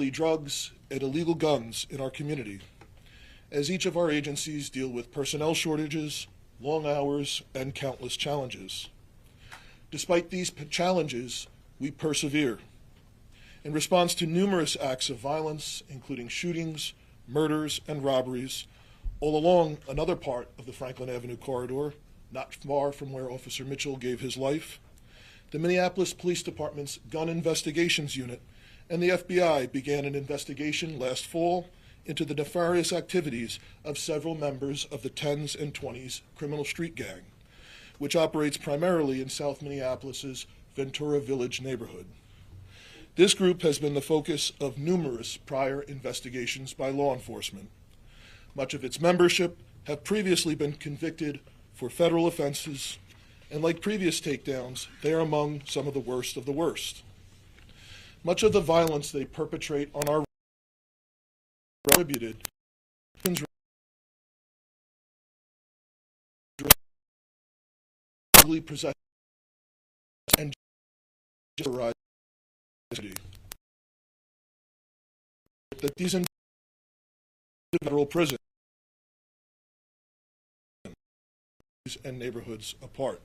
drugs and illegal guns in our community, as each of our agencies deal with personnel shortages, long hours, and countless challenges. Despite these challenges, we persevere. In response to numerous acts of violence, including shootings, murders, and robberies, all along another part of the Franklin Avenue corridor, not far from where Officer Mitchell gave his life, the Minneapolis Police Department's Gun Investigations Unit and the FBI began an investigation last fall into the nefarious activities of several members of the 10s and 20s criminal street gang, which operates primarily in South Minneapolis's Ventura Village neighborhood. This group has been the focus of numerous prior investigations by law enforcement. Much of its membership have previously been convicted for federal offenses, and like previous takedowns, they are among some of the worst of the worst. Much of the violence they perpetrate on our attributed possession and that these federal prison and neighborhoods apart.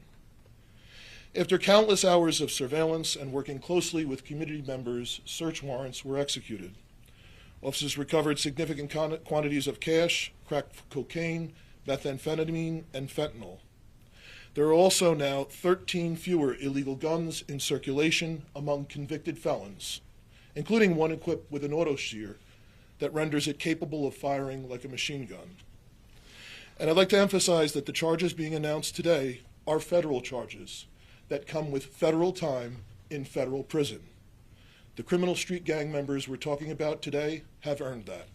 After countless hours of surveillance and working closely with community members, search warrants were executed. Officers recovered significant quantities of cash, crack cocaine, methamphetamine, and fentanyl. There are also now 13 fewer illegal guns in circulation among convicted felons, including one equipped with an auto shear that renders it capable of firing like a machine gun. And I'd like to emphasize that the charges being announced today are federal charges that come with federal time in federal prison. The criminal street gang members we're talking about today have earned that.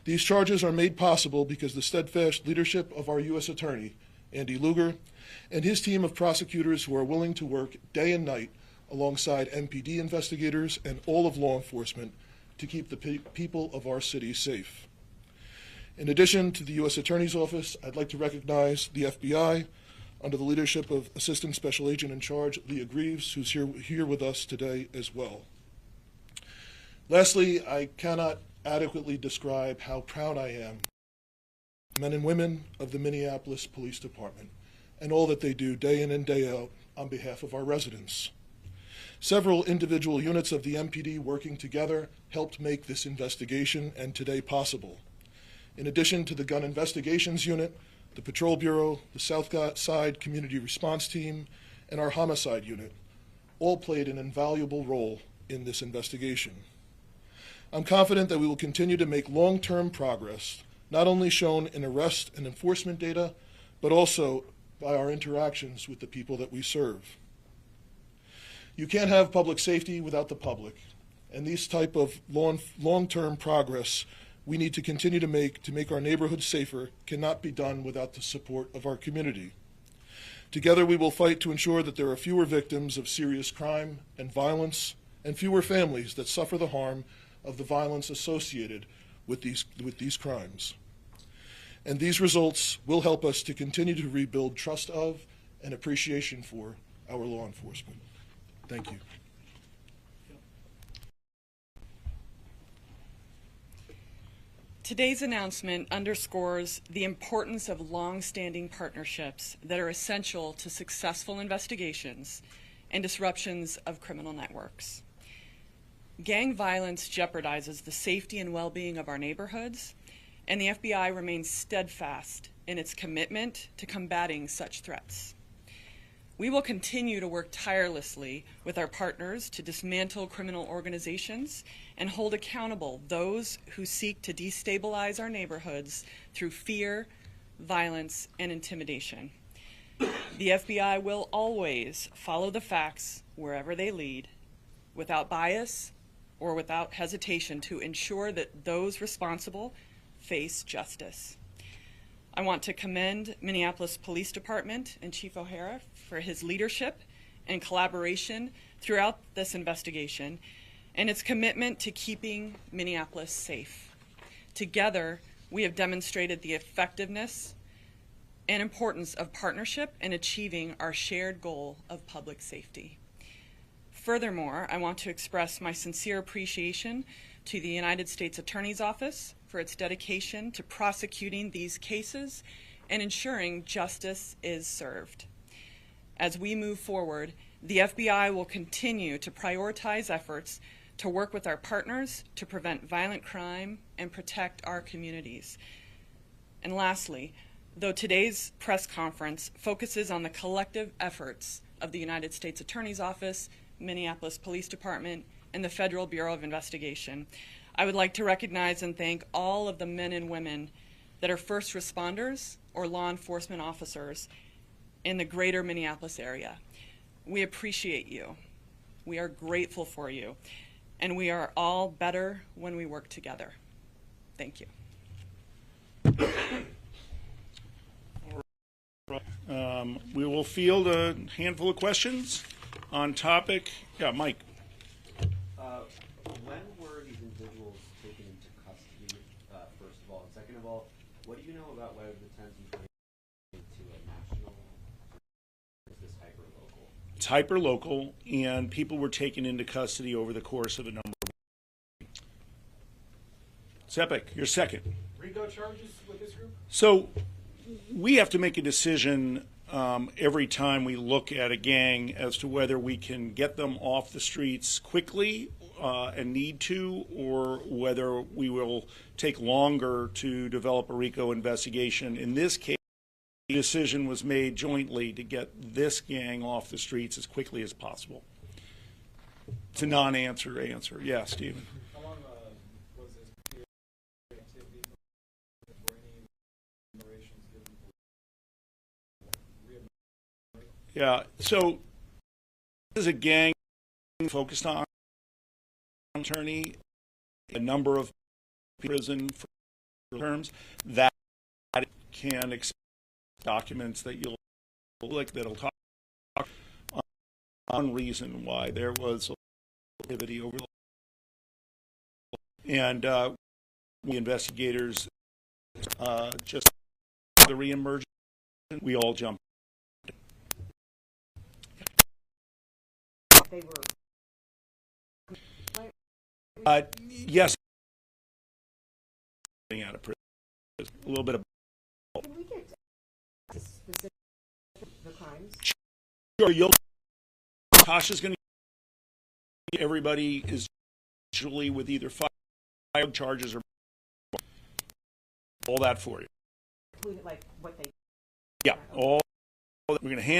These charges are made possible because the steadfast leadership of our U.S. Attorney, Andy Lugar, and his team of prosecutors who are willing to work day and night alongside MPD investigators and all of law enforcement to keep the people of our city safe. In addition to the U.S. Attorney's Office, I'd like to recognize the FBI under the leadership of Assistant Special Agent in Charge, Leah Greaves, who's here with us today as well. Lastly, I cannot adequately describe how proud I am of men and women of the Minneapolis Police Department and all that they do day in and day out on behalf of our residents. Several individual units of the MPD working together helped make this investigation and today possible. In addition to the Gun Investigations Unit, the Patrol Bureau, the South Side Community Response Team, and our Homicide Unit all played an invaluable role in this investigation. I'm confident that we will continue to make long-term progress, not only shown in arrest and enforcement data, but also by our interactions with the people that we serve. You can't have public safety without the public, and these type of long-term progress we need to continue to make our neighborhoods safer cannot be done without the support of our community. Together we will fight to ensure that there are fewer victims of serious crime and violence and fewer families that suffer the harm of the violence associated with these crimes. And these results will help us to continue to rebuild trust of and appreciation for our law enforcement. Thank you. Today's announcement underscores the importance of long-standing partnerships that are essential to successful investigations and disruptions of criminal networks. Gang violence jeopardizes the safety and well-being of our neighborhoods, and the FBI remains steadfast in its commitment to combating such threats. We will continue to work tirelessly with our partners to dismantle criminal organizations and hold accountable those who seek to destabilize our neighborhoods through fear, violence, and intimidation. The FBI will always follow the facts wherever they lead, without bias or without hesitation, to ensure that those responsible face justice. I want to commend Minneapolis Police Department and Chief O'Hara for his leadership and collaboration throughout this investigation and its commitment to keeping Minneapolis safe. Together, we have demonstrated the effectiveness and importance of partnership in achieving our shared goal of public safety. Furthermore, I want to express my sincere appreciation to the United States Attorney's Office for its dedication to prosecuting these cases and ensuring justice is served. As we move forward, the FBI will continue to prioritize efforts to work with our partners to prevent violent crime and protect our communities. And lastly, though today's press conference focuses on the collective efforts of the United States Attorney's Office, Minneapolis Police Department, and the Federal Bureau of Investigation, I would like to recognize and thank all of the men and women that are first responders or law enforcement officers in the greater Minneapolis area. We appreciate you. We are grateful for you. And we are all better when we work together. Thank you. We will field a handful of questions on topic. Yeah, Mike. When were these individuals taken into custody, first of all? And second of all, what do you know about whether the 10s and 20s to a national, or is this hyper-local? It's hyper-local, and people were taken into custody over the course of a number of weeks. Sepik, you're second. RICO charges with this group? So we have to make a decision every time we look at a gang as to whether we can get them off the streets quickly and need to, or whether we will take longer to develop a RICO investigation. In this case, the decision was made jointly to get this gang off the streets as quickly as possible. It's a non-answer answer. Yeah, Stephen. How long was this period of activity? Were any enumerations given for Yeah, so this is a gang focused on attorney, a number of prison for terms that can expect documents that you'll like that'll talk on reason why there was activity over and we investigators just the reemergence we all jumped. They were Yes, out of prison, a little bit of. Can we get specific the crimes? Sure, you'll. Tasha's going to. Everybody is usually with either five charges or all that for you. Including like what they. Yeah, all. We're going to hand